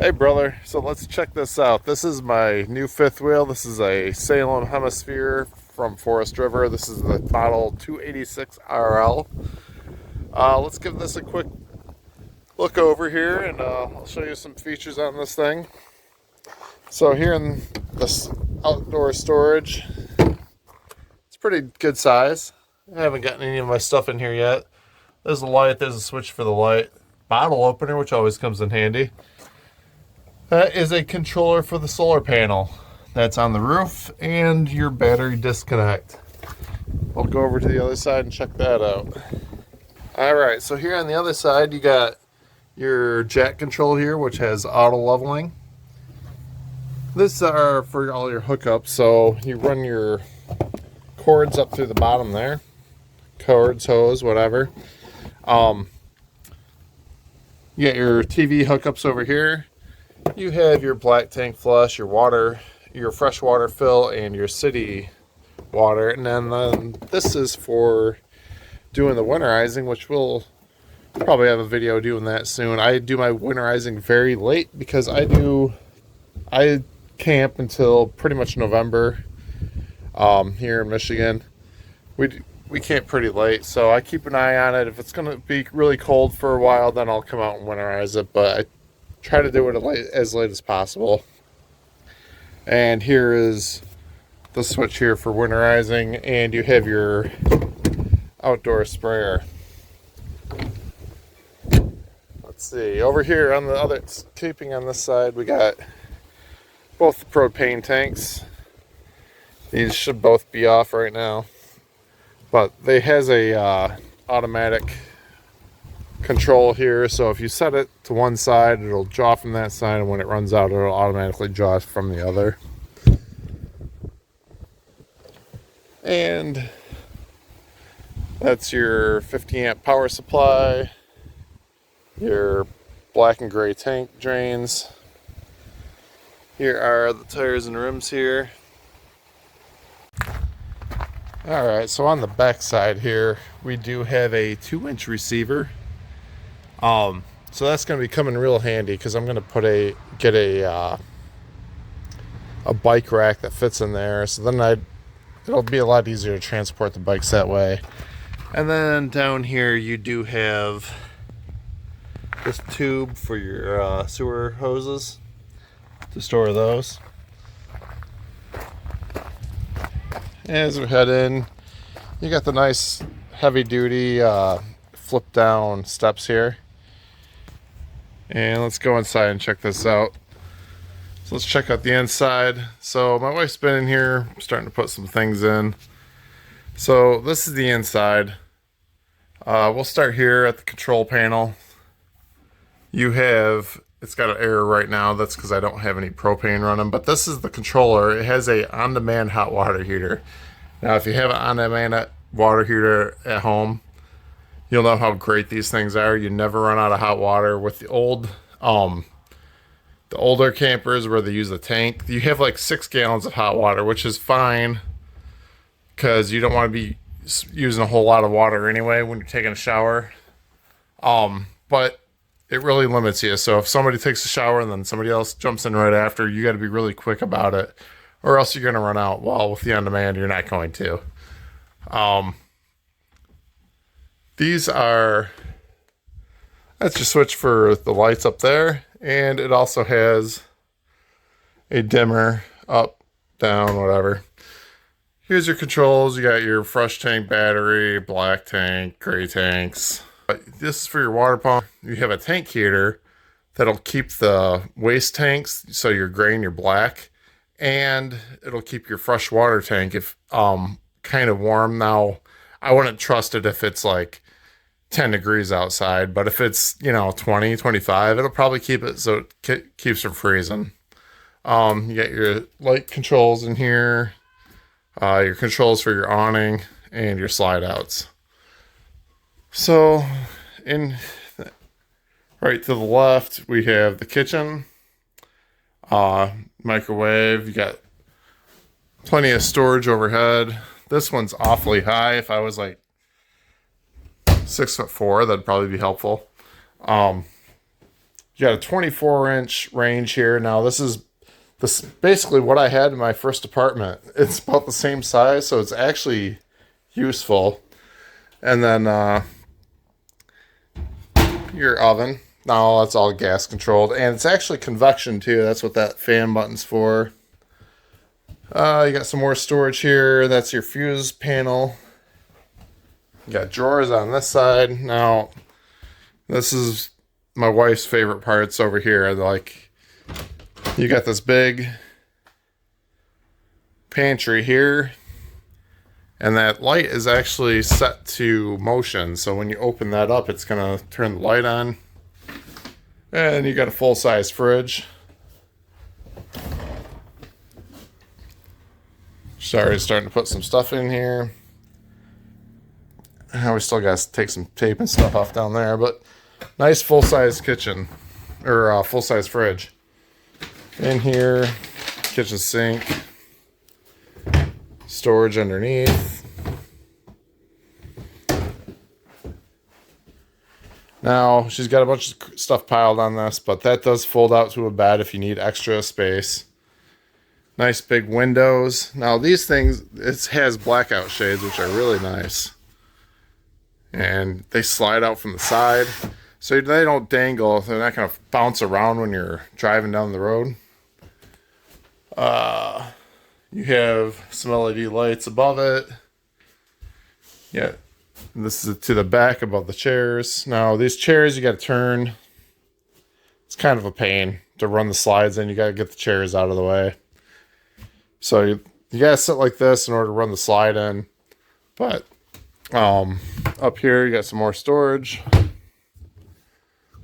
Hey brother, so let's check this out. This is my new fifth wheel. This is a Salem Hemisphere from Forest River. This is the model 286RL. Let's give this a quick look over here and I'll show you some features on this thing. So here in this outdoor storage, it's pretty good size. I haven't gotten any of my stuff in here yet. There's a light, there's a switch for the light. Bottle opener, which always comes in handy. That is a controller for the solar panel that's on the roof and your battery disconnect. I'll go over to the other side and check that out. Alright, so here on the other side you got your jack control here, which has auto leveling. This are for all your hookups, so you run your cords up through the bottom there. Cords, hose, whatever. You got your TV hookups over here. You have your black tank flush, your water, your fresh water fill, and your city water. And then this is for doing the winterizing, which we'll probably have a video doing that soon. I do my winterizing very late because I camp until pretty much November here in Michigan. We camp pretty late, so I keep an eye on it. If it's going to be really cold for a while, then I'll come out and winterize it, but I try to do it as late as possible. And here is the switch here for winterizing, and you have your outdoor sprayer. Let's see, over here on the other, keeping on this side, we got both the propane tanks. These should both be off right now, but they has a automatic control here, so if you set it to one side, it'll draw from that side, and when it runs out, it'll automatically draw from the other. And that's your 50 amp power supply, your black and gray tank drains. Here are the tires and rims here. Alright, so on the back side here, we do have a 2-inch receiver. So that's going to be coming real handy because I'm going to get a bike rack that fits in there. So then it'll be a lot easier to transport the bikes that way. And then down here you do have this tube for your sewer hoses to store those. As we head in, you got the nice heavy duty flip down steps here. And let's go inside and check this out. So let's check out the inside. So my wife's been in here starting to put some things in. So this is the inside. We'll start here at the control panel. It's got an error right now. That's because I don't have any propane running. But this is the controller. It has a on-demand hot water heater. Now if you have an on-demand water heater at home, you'll know how great these things are. You never run out of hot water. With the older campers where they use the tank, you have like 6 gallons of hot water, which is fine because you don't want to be using a whole lot of water anyway when you're taking a shower. But it really limits you. So if somebody takes a shower and then somebody else jumps in right after, you got to be really quick about it, or else you're going to run out. Well, with the on-demand, you're not going to. That's your switch for the lights up there, and it also has a dimmer, up, down, whatever. Here's your controls. You got your fresh tank battery, black tank, gray tanks. This is for your water pump. You have a tank heater that'll keep the waste tanks, so your gray and your black, and it'll keep your fresh water tank kind of warm. Now, I wouldn't trust it if it's like 10 degrees outside, but if it's 20, 25, it'll probably keep it so it keeps from freezing. You got your light controls in here, your controls for your awning, and your slide outs. So right to the left we have the kitchen, microwave. You got plenty of storage overhead. This one's awfully high. If I was like 6'4", that'd probably be helpful. You got a 24-inch range here. Now this is basically what I had in my first apartment. It's about the same size, so it's actually useful. And then your oven. Now that's all gas controlled, and it's actually convection too. That's what that fan button's for. You got some more storage here. That's your fuse panel. You got drawers on this side. Now, this is my wife's favorite parts over here. Like, you got this big pantry here, and that light is actually set to motion. So when you open that up, it's gonna turn the light on. And you got a full-size fridge. Sorry, starting to put some stuff in here. We still got to take some tape and stuff off down there, but nice full-size kitchen, or full-size fridge. In here, kitchen sink, storage underneath. Now, she's got a bunch of stuff piled on this, but that does fold out to a bed if you need extra space. Nice big windows. Now, these things, it has blackout shades, which are really nice. And they slide out from the side, so they don't dangle. They're not going to bounce around when you're driving down the road. You have some LED lights above it. Yeah. This is to the back above the chairs. Now, these chairs you got to turn. It's kind of a pain to run the slides in. You got to get the chairs out of the way. So you got to sit like this in order to run the slide in. But up here you got some more storage.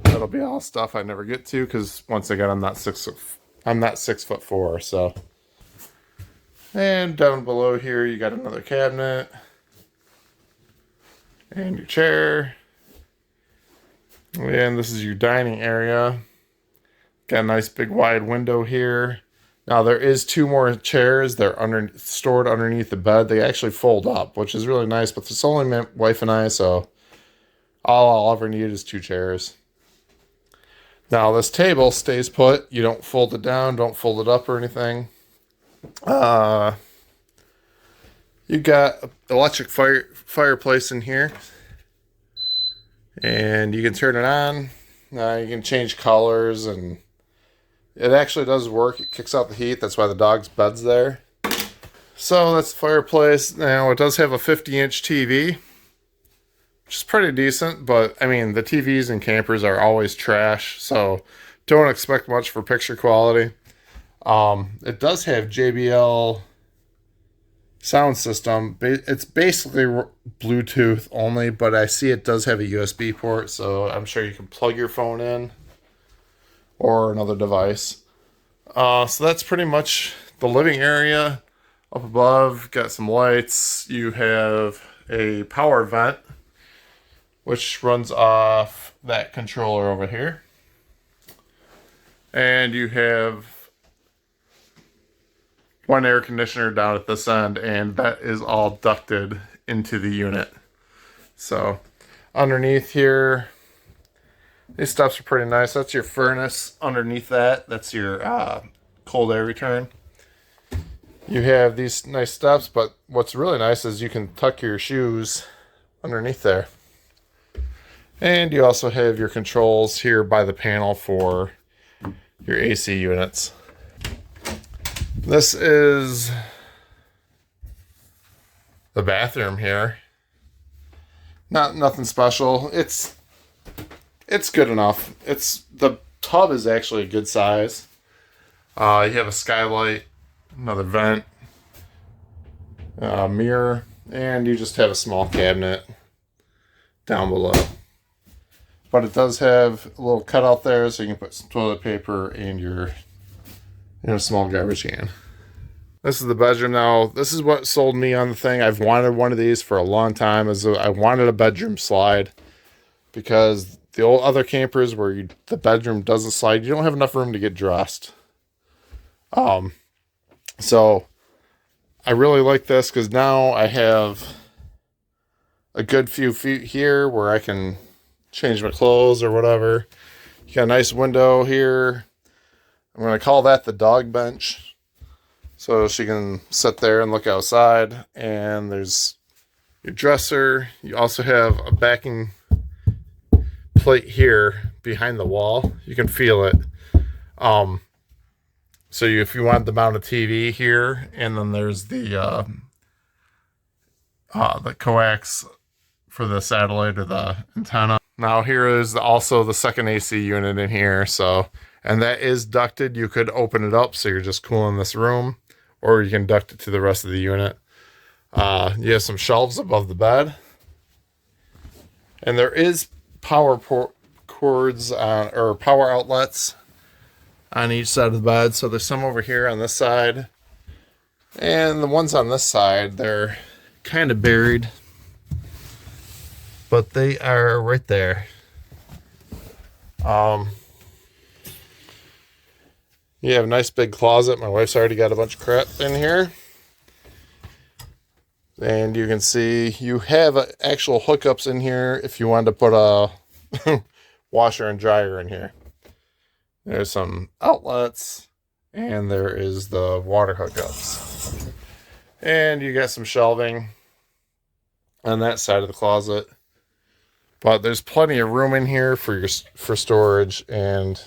That'll be all stuff I never get to because once again I'm not 6'4". So, and down below here you got another cabinet. And your chair. And this is your dining area. Got a nice big wide window here. Now there is 2 more chairs. They're stored underneath the bed. They actually fold up, which is really nice. But it's only my wife and I, so all I'll ever need is 2 chairs. Now this table stays put. You don't fold it down, don't fold it up or anything. You got electric fireplace in here, and you can turn it on. You can change colors, and it actually does work. It kicks out the heat. That's why the dog's bed's there. So that's the fireplace. Now it does have a 50-inch TV, which is pretty decent, but I mean the TVs in campers are always trash, so don't expect much for picture quality. It does have JBL sound system. It's basically Bluetooth only, but I see it does have a USB port, so I'm sure you can plug your phone in or another device. So that's pretty much the living area. Up above, got some lights. You have a power vent, which runs off that controller over here. And you have one air conditioner down at this end, and that is all ducted into the unit. So underneath here, these steps are pretty nice. That's your furnace underneath that. That's your cold air return. You have these nice steps, but what's really nice is you can tuck your shoes underneath there. And you also have your controls here by the panel for your AC units. This is the bathroom here. Nothing special. It's good enough. The tub is actually a good size. You have a skylight, another vent, mirror, and you just have a small cabinet down below. But it does have a little cutout there, so you can put some toilet paper and your small garbage can. This is the bedroom. Now, this is what sold me on the thing. I've wanted one of these for a long time. I wanted a bedroom slide, because the old other campers where the bedroom doesn't slide, you don't have enough room to get dressed. So I really like this because now I have a good few feet here where I can change my clothes or whatever. You got a nice window here. I'm going to call that the dog bench. So she can sit there and look outside. And there's your dresser. You also have a backing plate here behind the wall. You can feel it. So if you wanted to mount a TV here, and then there's the coax for the satellite or the antenna. Now here is also the second AC unit in here. So, and that is ducted. You could open it up so you're just cooling this room, or you can duct it to the rest of the unit. You have some shelves above the bed, and there is power cords or power outlets on each side of the bed. So there's some over here on this side, and the ones on this side, they're kind of buried, but they are right there. You have a nice big closet. My wife's already got a bunch of crap in here. And you can see you have actual hookups in here if you wanted to put a washer and dryer in here. There's some outlets, and there is the water hookups. And you got some shelving on that side of the closet. But there's plenty of room in here for storage, and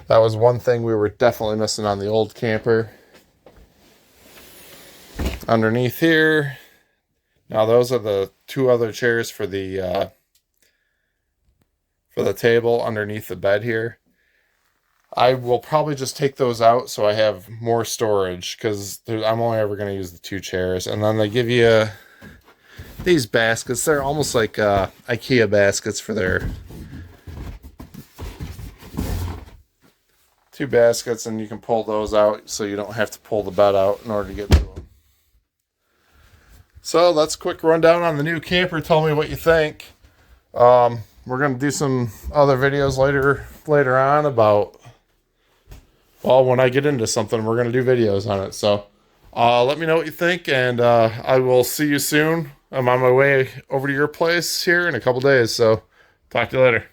that was one thing we were definitely missing on the old camper. Underneath here, now those are the two other chairs for the table underneath the bed here. I will probably just take those out so I have more storage, because I'm only ever going to use the two chairs. And then they give you these baskets. They're almost like IKEA baskets for their two baskets, and you can pull those out so you don't have to pull the bed out in order to get to them. So that's a quick rundown on the new camper. Tell me what you think. We're going to do some other videos later on about, well, when I get into something, we're going to do videos on it. So let me know what you think, and I will see you soon. I'm on my way over to your place here in a couple days, so talk to you later.